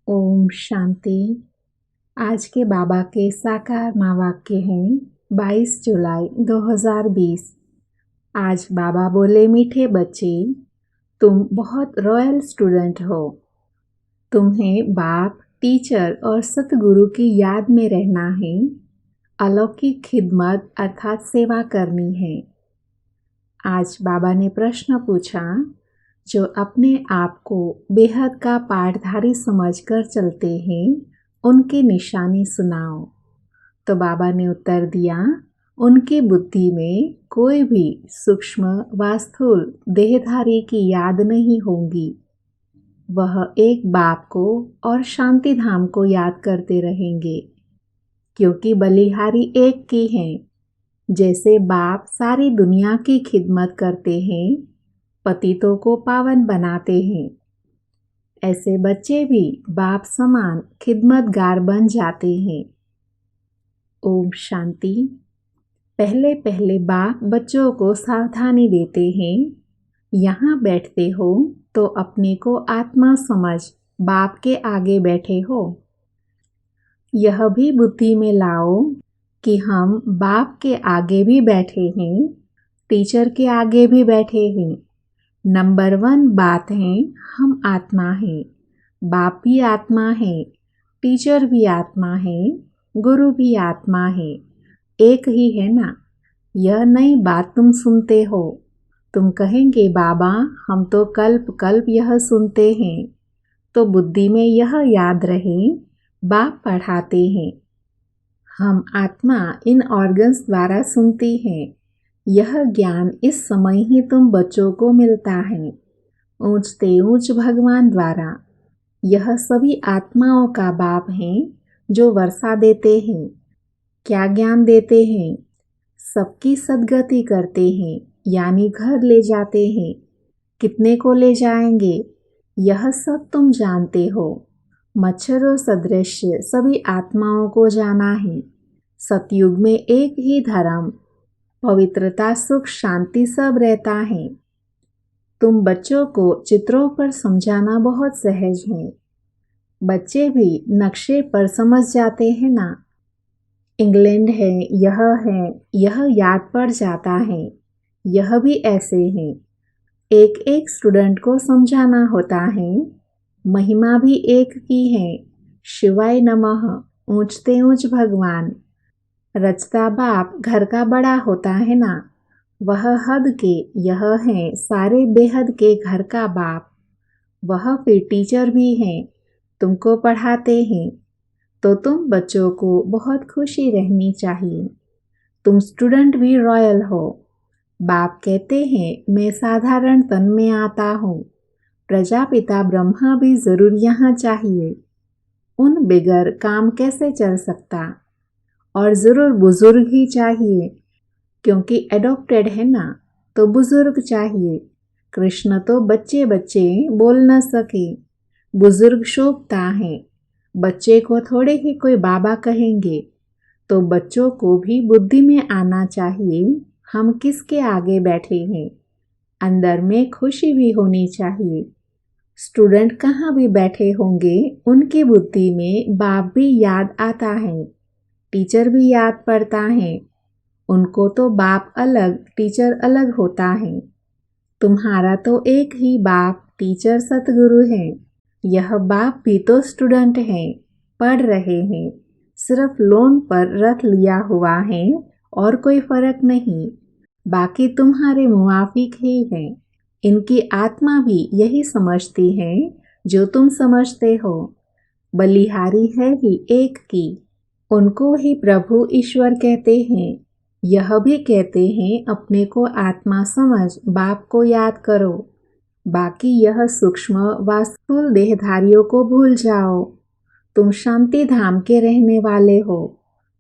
ओम शांति। आज के बाबा के साकार माँ वाक्य हैं 22 जुलाई 2020। आज बाबा बोले, मीठे बच्चे, तुम बहुत रॉयल स्टूडेंट हो। तुम्हें बाप, टीचर और सतगुरु की याद में रहना है। अलौकिक खिदमत अर्थात सेवा करनी है। आज बाबा ने प्रश्न पूछा, जो अपने आप को बेहद का पाठधारी समझकर चलते हैं, उनकी निशानी सुनाओ। तो बाबा ने उत्तर दिया, उनकी बुद्धि में कोई भी सूक्ष्म व स्थूल देहधारी की याद नहीं होगी। वह एक बाप को और शांति धाम को याद करते रहेंगे, क्योंकि बलिहारी एक की हैं। जैसे बाप सारी दुनिया की खिदमत करते हैं, पतितों को पावन बनाते हैं, ऐसे बच्चे भी बाप समान खिदमतगार बन जाते हैं। ओम शांति। पहले पहले बाप बच्चों को सावधानी देते हैं। यहाँ बैठते हो तो अपने को आत्मा समझ बाप के आगे बैठे हो। यह भी बुद्धि में लाओ कि हम बाप के आगे भी बैठे हैं, टीचर के आगे भी बैठे हैं। नंबर 1 बात है, हम आत्मा हैं। बाप भी आत्मा है, टीचर भी आत्मा है, गुरु भी आत्मा है। एक ही है ना। यह नई बात तुम सुनते हो। तुम कहेंगे, बाबा हम तो कल्प कल्प यह सुनते हैं। तो बुद्धि में यह याद रहे, बाप पढ़ाते हैं। हम आत्मा इन ऑर्गन्स द्वारा सुनती हैं। यह ज्ञान इस समय ही तुम बच्चों को मिलता है, ऊंचते ऊंच भगवान द्वारा। यह सभी आत्माओं का बाप हैं, जो वर्षा देते हैं। क्या ज्ञान देते हैं? सबकी सद्गति करते हैं, यानी घर ले जाते हैं। कितने को ले जाएंगे, यह सब तुम जानते हो। मच्छरों सदृश सभी आत्माओं को जाना है। सतयुग में एक ही धर्म, पवित्रता, सुख, शांति सब रहता है। तुम बच्चों को चित्रों पर समझाना बहुत सहज है। बच्चे भी नक्शे पर समझ जाते हैं ना। इंग्लैंड है, यह याद पड़ जाता है। यह भी ऐसे है। एक एक स्टूडेंट को समझाना होता है। महिमा भी एक की है। शिवाय नमः, ऊंचते ऊंच भगवान। रचता बाप घर का बड़ा होता है ना। वह हद के, यह है सारे बेहद के घर का बाप। वह फिर टीचर भी हैं, तुमको पढ़ाते हैं। तो तुम बच्चों को बहुत खुशी रहनी चाहिए। तुम स्टूडेंट भी रॉयल हो। बाप कहते हैं, मैं साधारण तन में आता हूँ। प्रजापिता ब्रह्मा भी जरूर यहाँ चाहिए। उन बगैर काम कैसे चल सकता। और जरूर बुजुर्ग ही चाहिए, क्योंकि एडॉप्टेड है ना, तो बुजुर्ग चाहिए। कृष्ण तो बच्चे बच्चे बोल न सके, बुजुर्ग शोभता है। बच्चे को थोड़े ही कोई बाबा कहेंगे। तो बच्चों को भी बुद्धि में आना चाहिए, हम किसके आगे बैठे हैं। अंदर में खुशी भी होनी चाहिए। स्टूडेंट कहाँ भी बैठे होंगे, उनकी बुद्धि में बाप भी याद आता है, टीचर भी याद पड़ता है। उनको तो बाप अलग, टीचर अलग होता है। तुम्हारा तो एक ही बाप, टीचर, सतगुरु है। यह बाप भी तो स्टूडेंट हैं, पढ़ रहे हैं। सिर्फ लोन पर रख लिया हुआ है और कोई फर्क नहीं। बाकी तुम्हारे मुआफिक ही है। इनकी आत्मा भी यही समझती है जो तुम समझते हो। बलिहारी है ही एक की। उनको ही प्रभु ईश्वर कहते हैं। यह भी कहते हैं, अपने को आत्मा समझ बाप को याद करो। बाकी यह सूक्ष्म व स्थूल देहधारियों को भूल जाओ। तुम शांति धाम के रहने वाले हो।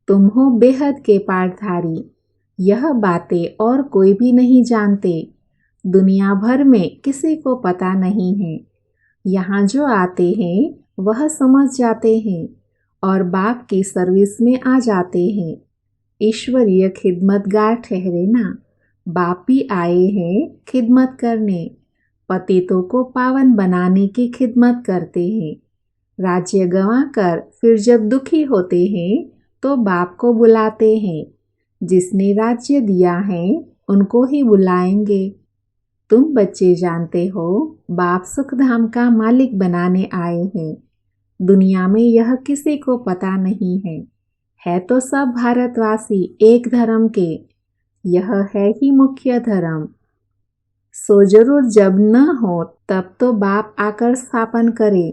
तुम हो बेहद के पाठधारी। यह बातें और कोई भी नहीं जानते। दुनिया भर में किसी को पता नहीं है। यहाँ जो आते हैं वह समझ जाते हैं और बाप की सर्विस में आ जाते हैं। ईश्वरीय खिदमतगार ठहरे ना। बाप भी आए हैं खिदमत करने। पतितों को पावन बनाने की खिदमत करते हैं। राज्य गंवाकर फिर जब दुखी होते हैं तो बाप को बुलाते हैं। जिसने राज्य दिया है उनको ही बुलाएंगे। तुम बच्चे जानते हो बाप सुखधाम का मालिक बनाने आए हैं। दुनिया में यह किसी को पता नहीं है तो सब भारतवासी एक धर्म के। यह है ही मुख्य धर्म। सो जरूर जब न हो तब तो बाप आकर स्थापन करे।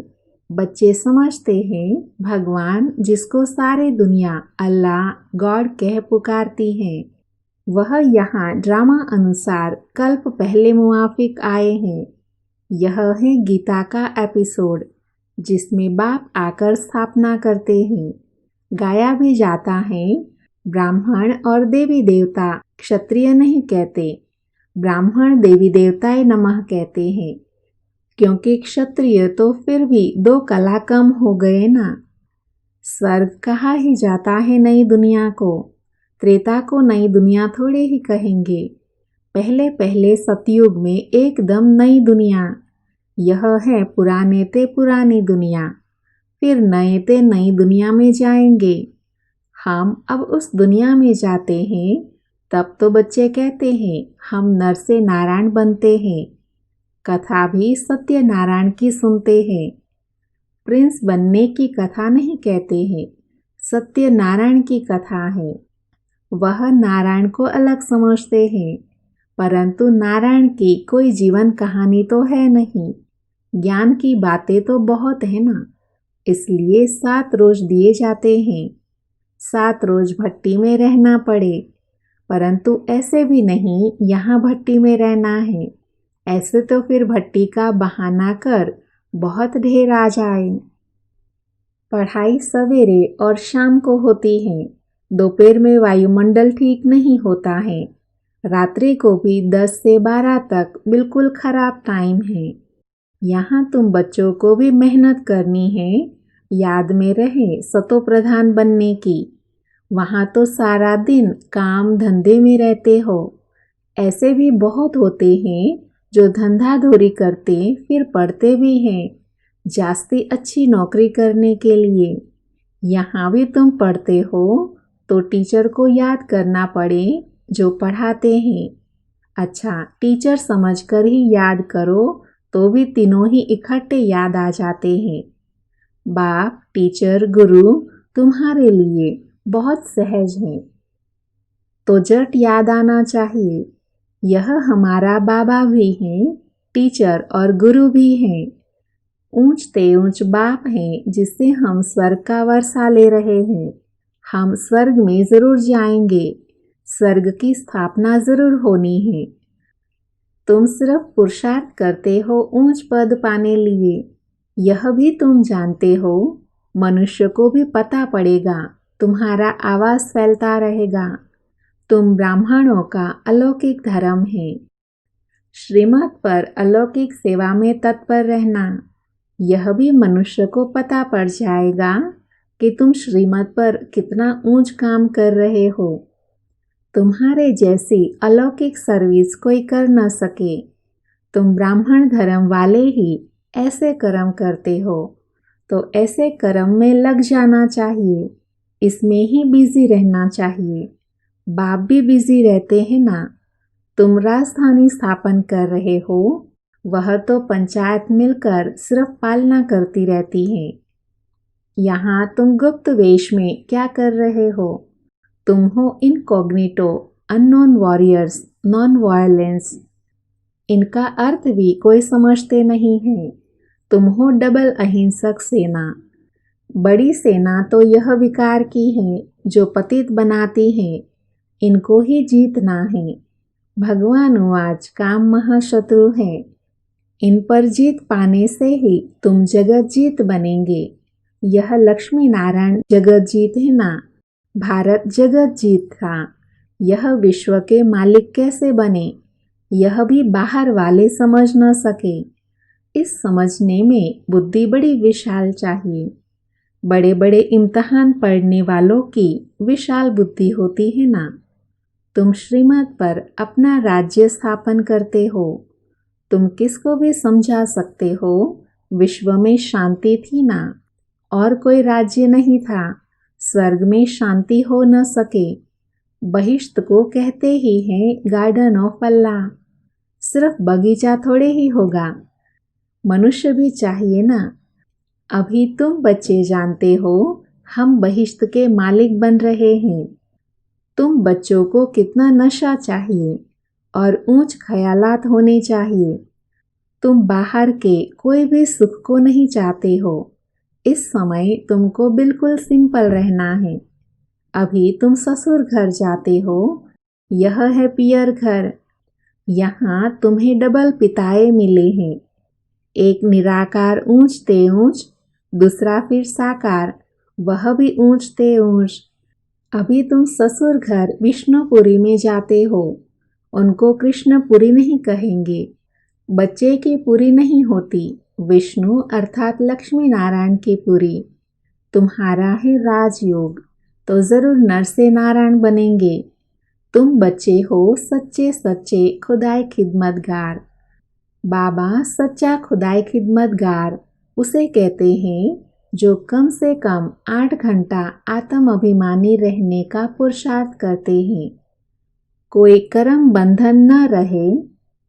बच्चे समझते हैं भगवान जिसको सारी दुनिया अल्लाह गॉड कह पुकारती है, वह यहाँ ड्रामा अनुसार कल्प पहले मुआफिक आए हैं। यह है गीता का एपिसोड जिसमें बाप आकर स्थापना करते हैं। गाया भी जाता है, ब्राह्मण और देवी देवता क्षत्रिय नहीं कहते, ब्राह्मण देवी देवताए नमः कहते हैं। क्योंकि क्षत्रिय तो फिर भी 2 कला कम हो गए ना। स्वर्ग कहा ही जाता है नई दुनिया को, त्रेता को नई दुनिया थोड़े ही कहेंगे। पहले पहले सतयुग में एकदम नई दुनिया। यह है पुराने ते पुरानी दुनिया, फिर नए ते नई दुनिया में जाएंगे। हम अब उस दुनिया में जाते हैं तब तो बच्चे कहते हैं हम नर से नारायण बनते हैं। कथा भी सत्यनारायण की सुनते हैं। प्रिंस बनने की कथा नहीं कहते हैं, सत्यनारायण की कथा है। वह नारायण को अलग समझते हैं, परंतु नारायण की कोई जीवन कहानी तो है नहीं। ज्ञान की बातें तो बहुत है ना, इसलिए 7 रोज दिए जाते हैं। 7 रोज भट्टी में रहना पड़े, परंतु ऐसे भी नहीं यहाँ भट्टी में रहना है। ऐसे तो फिर भट्टी का बहाना कर बहुत ढेर आ जाए। पढ़ाई सवेरे और शाम को होती है। दोपहर में वायुमंडल ठीक नहीं होता है। रात्रि को भी 10 से 12 तक बिल्कुल खराब टाइम है। यहाँ तुम बच्चों को भी मेहनत करनी है, याद में रहे सतो प्रधान बनने की। वहाँ तो सारा दिन काम धंधे में रहते हो। ऐसे भी बहुत होते हैं जो धंधा धोरी करते फिर पढ़ते भी हैं जास्ती अच्छी नौकरी करने के लिए। यहाँ भी तुम पढ़ते हो तो टीचर को याद करना पड़े जो पढ़ाते हैं। अच्छा, टीचर समझकर ही याद करो तो भी तीनों ही इकट्ठे याद आ जाते हैं। बाप, टीचर, गुरु तुम्हारे लिए बहुत सहज हैं, तो जट याद आना चाहिए। यह हमारा बाबा भी हैं, टीचर और गुरु भी हैं। ऊंच ते ऊंच बाप हैं जिससे हम स्वर्ग का वर्षा ले रहे हैं। हम स्वर्ग में जरूर जाएंगे, स्वर्ग की स्थापना जरूर होनी है। तुम सिर्फ पुरुषार्थ करते हो ऊंच पद पाने लिए। यह भी तुम जानते हो, मनुष्य को भी पता पड़ेगा, तुम्हारा आवाज फैलता रहेगा। तुम ब्राह्मणों का अलौकिक धर्म है। श्रीमत पर अलौकिक सेवा में तत्पर रहना। यह भी मनुष्य को पता पड़ जाएगा कि तुम श्रीमत पर कितना ऊंच काम कर रहे हो। तुम्हारे जैसी अलौकिक सर्विस कोई कर न सके। तुम ब्राह्मण धर्म वाले ही ऐसे कर्म करते हो, तो ऐसे कर्म में लग जाना चाहिए, इसमें ही बिजी रहना चाहिए। बाप भी बिजी रहते हैं ना। तुम राजधानी स्थापन कर रहे हो, वह तो पंचायत मिलकर सिर्फ पालना करती रहती है। यहाँ तुम गुप्त वेश में क्या कर रहे हो? तुम हो incognito, unknown warriors, non violence. इनका अर्थ भी कोई समझते नहीं है। तुम हो डबल अहिंसक सेना। बड़ी सेना तो यह विकार की है जो पतित बनाती है, इनको ही जीतना है। भगवान आज काम महाशत्रु है। इन पर जीत पाने से ही तुम जगत जीत बनेंगे। यह लक्ष्मी नारायण जगत जीत है ना, भारत जगत जीत था। यह विश्व के मालिक कैसे बने, यह भी बाहर वाले समझ न सके। इस समझने में बुद्धि बड़ी विशाल चाहिए। बड़े बड़े इम्तिहान पढ़ने वालों की विशाल बुद्धि होती है ना। तुम श्रीमत पर अपना राज्य स्थापन करते हो। तुम किसको भी समझा सकते हो, विश्व में शांति थी ना। और कोई राज्य नहीं था। स्वर्ग में शांति हो न सके। बहिश्त को कहते ही हैं गार्डन ऑफ अल्लाह। सिर्फ बगीचा थोड़े ही होगा, मनुष्य भी चाहिए ना। अभी तुम बच्चे जानते हो हम बहिश्त के मालिक बन रहे हैं। तुम बच्चों को कितना नशा चाहिए और ऊंच ख्यालात होने चाहिए। तुम बाहर के कोई भी सुख को नहीं चाहते हो। इस समय तुमको बिल्कुल सिंपल रहना है। अभी तुम ससुर घर जाते हो, यह है पियर घर। यहाँ तुम्हें डबल पिताए मिले हैं, एक निराकार ऊंचते ऊंच, दूसरा फिर साकार, वह भी ऊंचते ऊंच। अभी तुम ससुर घर विष्णुपुरी में जाते हो, उनको कृष्णपुरी नहीं कहेंगे। बच्चे की पुरी नहीं होती, विष्णु अर्थात लक्ष्मी नारायण की पुरी। तुम्हारा है राजयोग, तो जरूर नर से नारायण बनेंगे। तुम बच्चे हो सच्चे सच्चे खुदाई खिदमतगार। बाबा सच्चा खुदाई खिदमतगार उसे कहते हैं जो कम से कम 8 घंटा आत्म अभिमानी रहने का पुरुषार्थ करते हैं। कोई कर्म बंधन न रहे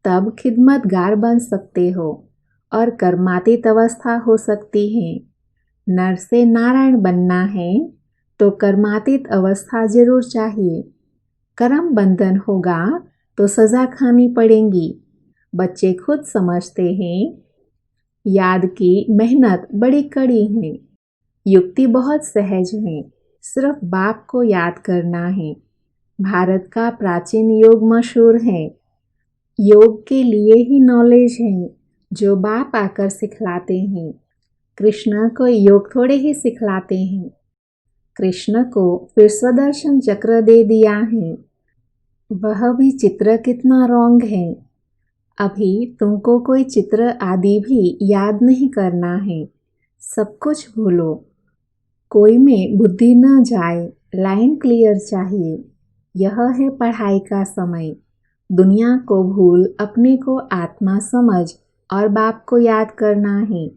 तब खिदमतगार बन सकते हो और कर्मातीत अवस्था हो सकती है। नर से नारायण बनना है तो कर्मातीत अवस्था जरूर चाहिए। कर्म बंधन होगा तो सजा खानी पड़ेगी। बच्चे खुद समझते हैं याद की मेहनत बड़ी कड़ी है। युक्ति बहुत सहज है, सिर्फ बाप को याद करना है। भारत का प्राचीन योग मशहूर है। योग के लिए ही नॉलेज है जो बाप आकर सिखलाते हैं। कृष्ण को योग थोड़े ही सिखलाते हैं। कृष्ण को फिर स्वदर्शन चक्र दे दिया है, वह भी चित्र कितना रॉन्ग है। अभी तुमको कोई चित्र आदि भी याद नहीं करना है, सब कुछ भूलो। कोई में बुद्धि न जाए, लाइन क्लियर चाहिए। यह है पढ़ाई का समय। दुनिया को भूल अपने को आत्मा समझ और बाप को याद करना है,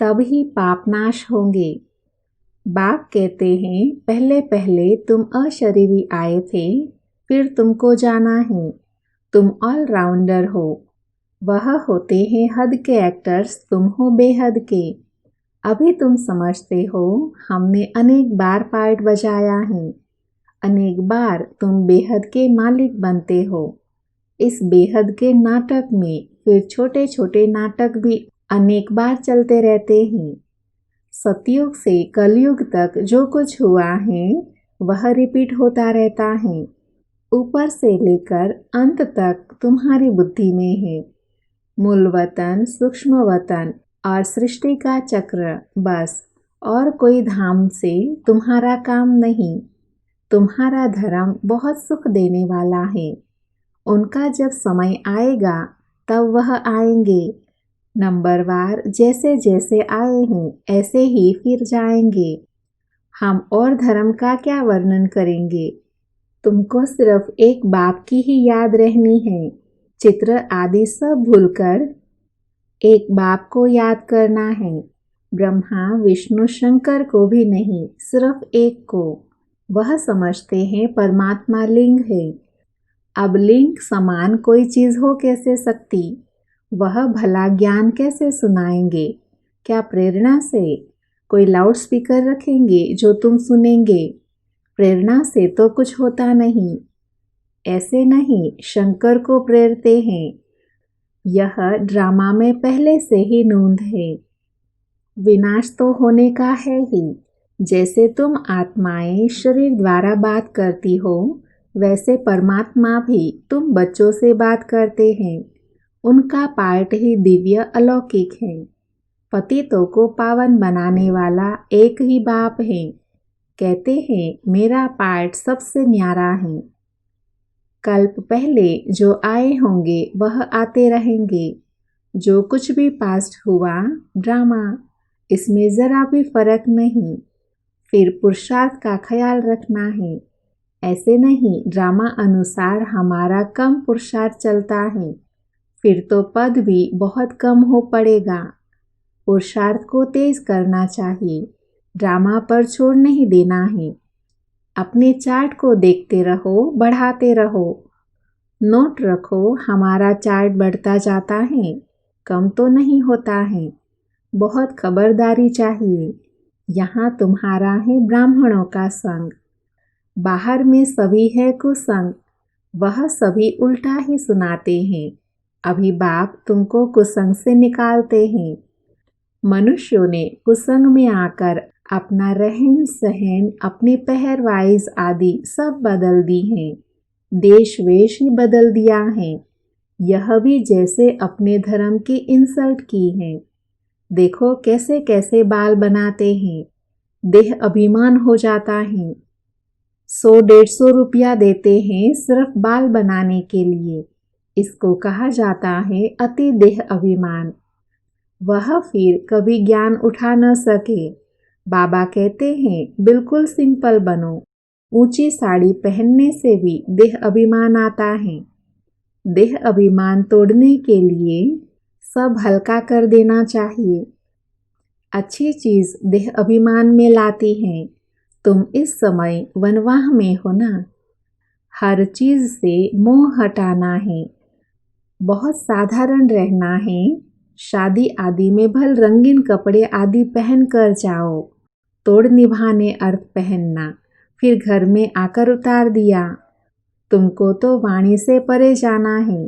तब ही पाप नाश होंगे। बाप कहते हैं पहले पहले तुम अशरीरी आए थे, फिर तुमको जाना है। तुम ऑलराउंडर हो। वह होते हैं हद के एक्टर्स, तुम हो बेहद के। अभी तुम समझते हो हमने अनेक बार पार्ट बजाया है। अनेक बार तुम बेहद के मालिक बनते हो। इस बेहद के नाटक में फिर छोटे छोटे नाटक भी अनेक बार चलते रहते हैं। सतयुग से कलयुग तक जो कुछ हुआ है वह रिपीट होता रहता है। ऊपर से लेकर अंत तक तुम्हारी बुद्धि में है। मूल वतन, सूक्ष्म वतन और सृष्टि का चक्र, बस। और कोई धाम से तुम्हारा काम नहीं। तुम्हारा धर्म बहुत सुख देने वाला है। उनका जब समय आएगा तब वह आएंगे। नंबरवार जैसे जैसे आए हैं ऐसे ही फिर जाएंगे। हम और धर्म का क्या वर्णन करेंगे। तुमको सिर्फ एक बाप की ही याद रहनी है। चित्र आदि सब भूलकर एक बाप को याद करना है। ब्रह्मा विष्णु शंकर को भी नहीं, सिर्फ एक को। वह समझते हैं परमात्मा लिंग है। अब लिंग समान कोई चीज हो कैसे सकती। वह भला ज्ञान कैसे सुनाएंगे। क्या प्रेरणा से। कोई लाउड स्पीकर रखेंगे जो तुम सुनेंगे। प्रेरणा से तो कुछ होता नहीं। ऐसे नहीं, शंकर को प्रेरते हैं। यह ड्रामा में पहले से ही नूंद है। विनाश तो होने का है ही। जैसे तुम आत्माएं शरीर द्वारा बात करती हो, वैसे परमात्मा भी तुम बच्चों से बात करते हैं। उनका पार्ट ही दिव्य अलौकिक है। पतितों को पावन बनाने वाला एक ही बाप है। कहते हैं मेरा पार्ट सबसे न्यारा है। कल्प पहले जो आए होंगे वह आते रहेंगे। जो कुछ भी पास्ट हुआ ड्रामा, इसमें जरा भी फर्क नहीं। फिर पुरुषार्थ का ख्याल रखना है। ऐसे नहीं ड्रामा अनुसार हमारा कम पुरुषार्थ चलता है, फिर तो पद भी बहुत कम हो पड़ेगा। पुरुषार्थ को तेज करना चाहिए, ड्रामा पर छोड़ नहीं देना है। अपने चार्ट को देखते रहो, बढ़ाते रहो। नोट रखो, हमारा चार्ट बढ़ता जाता है, कम तो नहीं होता है। बहुत खबरदारी चाहिए। यहाँ तुम्हारा है ब्राह्मणों का संग। बाहर में सभी है कुसंग, वह सभी उल्टा ही सुनाते हैं। अभी बाप तुमको कुसंग से निकालते हैं। मनुष्यों ने कुसंग में आकर अपना रहन सहन, अपनी पहरवाइज आदि सब बदल दी हैं। देश वेश ही बदल दिया है। यह भी जैसे अपने धर्म की इंसल्ट की है। देखो कैसे कैसे बाल बनाते हैं। देह अभिमान हो जाता है। 100-150 रुपया देते हैं सिर्फ बाल बनाने के लिए। इसको कहा जाता है अति देह अभिमान। वह फिर कभी ज्ञान उठा न सके। बाबा कहते हैं बिल्कुल सिंपल बनो। ऊंची साड़ी पहनने से भी देह अभिमान आता है। देह अभिमान तोड़ने के लिए सब हल्का कर देना चाहिए। अच्छी चीज देह अभिमान में लाती है। तुम इस समय वनवाह में हो ना। हर चीज से मोह हटाना है। बहुत साधारण रहना है। शादी आदि में भल रंगीन कपड़े आदि पहन कर जाओ। तोड़ निभाने अर्थ पहनना, फिर घर में आकर उतार दिया। तुमको तो वाणी से परे जाना है।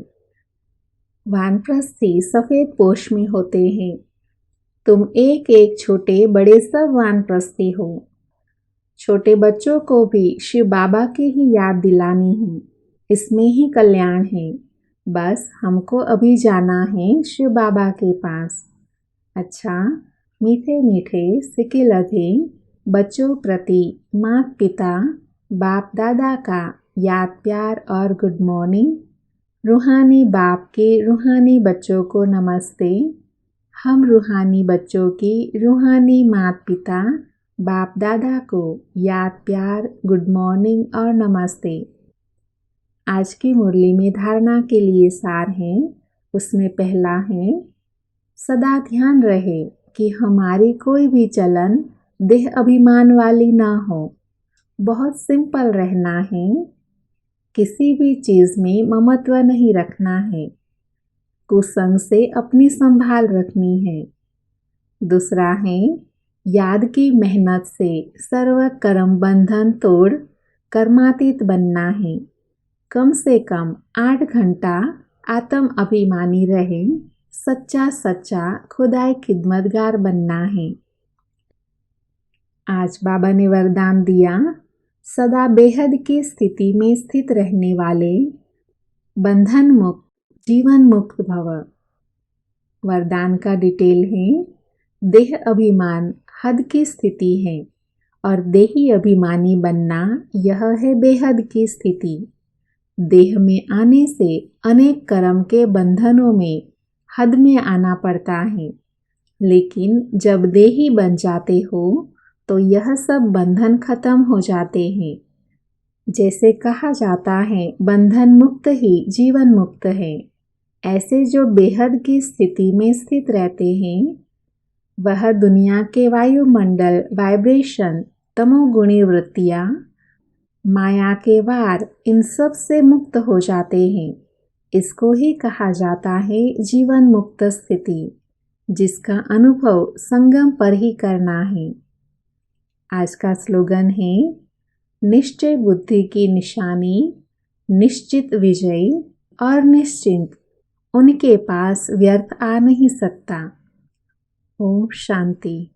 वानप्रस्थी सफेद पोश में होते हैं। तुम एक एक छोटे बड़े सब वानप्रस्थी हो। छोटे बच्चों को भी शिव बाबा की ही याद दिलानी है। इसमें ही कल्याण है। बस हमको अभी जाना है शिव बाबा के पास। अच्छा, मीठे मीठे सिकिलधे बच्चों प्रति माता पिता बाप दादा का याद प्यार और गुड मॉर्निंग। रूहानी बाप के रूहानी बच्चों को नमस्ते। हम रूहानी बच्चों की रूहानी माता पिता बाप दादा को याद प्यार गुड मॉर्निंग और नमस्ते। आज की मुरली में धारणा के लिए सार है। उसमें पहला है, सदा ध्यान रहे कि हमारी कोई भी चलन देह अभिमान वाली ना हो। बहुत सिंपल रहना है। किसी भी चीज में ममत्व नहीं रखना है। कुसंग से अपनी संभाल रखनी है। दूसरा है, याद की मेहनत से सर्व कर्म बंधन तोड़ कर्मातीत बनना है। कम से कम 8 घंटा आत्म अभिमानी रहे, सच्चा सच्चा खुदाई खिदमतगार बनना है। आज बाबा ने वरदान दिया, सदा बेहद की स्थिति में स्थित रहने वाले बंधन मुक्त जीवन मुक्त भव। वरदान का डिटेल है, देह अभिमान हद की स्थिति है और देही अभिमानी बनना यह है बेहद की स्थिति। देह में आने से अनेक कर्म के बंधनों में हद में आना पड़ता है, लेकिन जब देही बन जाते हो तो यह सब बंधन खत्म हो जाते हैं। जैसे कहा जाता है बंधन मुक्त ही जीवन मुक्त है। ऐसे जो बेहद की स्थिति में स्थित रहते हैं वह दुनिया के वायुमंडल वाइब्रेशन तमोगुणी वृत्तियाँ माया के वार इन सब से मुक्त हो जाते हैं। इसको ही कहा जाता है जीवन मुक्त स्थिति, जिसका अनुभव संगम पर ही करना है। आज का स्लोगन है, निश्चय बुद्धि की निशानी निश्चित विजयी और निश्चिंत, उनके पास व्यर्थ आ नहीं सकता। ओम शांति।